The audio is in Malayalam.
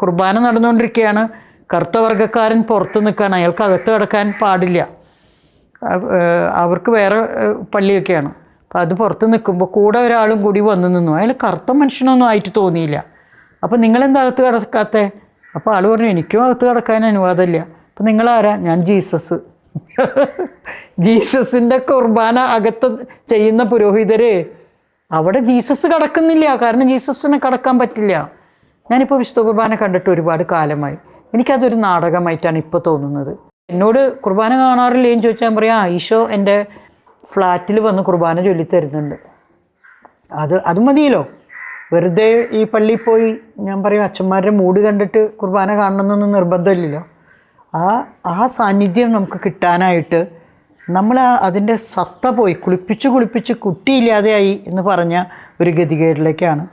കുർബാന നടന്നുകൊണ്ടിരിക്കുകയാണ്. കറുത്ത വർഗ്ഗക്കാരൻ പുറത്ത് നിൽക്കുകയാണ്, അയാൾക്ക് അകത്ത് കിടക്കാൻ പാടില്ല, അവർക്ക് വേറെ പള്ളിയൊക്കെയാണ്. അപ്പോൾ അത് പുറത്ത് നിൽക്കുമ്പോൾ കൂടെ ഒരാളും കൂടി വന്ന് നിന്നു. അയാൾ കറുത്ത മനുഷ്യനൊന്നും ആയിട്ട് തോന്നിയില്ല. അപ്പോൾ നിങ്ങളെന്താ അകത്ത് കിടക്കാത്തേ? അപ്പോൾ ആൾ പറഞ്ഞു എനിക്കും അകത്ത് കിടക്കാൻ അനുവാദമില്ല. അപ്പോൾ നിങ്ങളാരാ? ഞാൻ ജീസസ്. ജീസസിൻ്റെ കുർബാന അകത്ത് ചെയ്യുന്ന പുരോഹിതർ അവിടെ ജീസസ് കടക്കുന്നില്ല, കാരണം ജീസസിനെ കടക്കാൻ പറ്റില്ല. ഞാനിപ്പോൾ വിശുദ്ധ കുർബാന കണ്ടിട്ട് ഒരുപാട് കാലമായി. എനിക്കതൊരു നാടകമായിട്ടാണ് ഇപ്പോൾ തോന്നുന്നത്. എന്നോട് കുർബാന കാണാറില്ലേ എന്ന് ചോദിച്ചാൽ പറയാം, ഈശോ എൻ്റെ ഫ്ലാറ്റിൽ വന്ന് കുർബാന ചൊല്ലിത്തരുന്നുണ്ട്. അത് മതിയല്ലോ. വെറുതെ ഈ പള്ളിയിൽ പോയി ഞാൻ പറയും അച്ഛന്മാരുടെ മൂഡ് കണ്ടിട്ട് കുർബാന കാണണമെന്നൊന്നും നിർബന്ധമില്ലല്ലോ. ആ സാന്നിധ്യം നമുക്ക് കിട്ടാനായിട്ട് നമ്മൾ അതിൻ്റെ സത്ത പോയി കുളിപ്പിച്ച് കുട്ടിയില്ലാതെയായി എന്ന് പറഞ്ഞ ഒരു ഗതികേടിലേക്കാണ്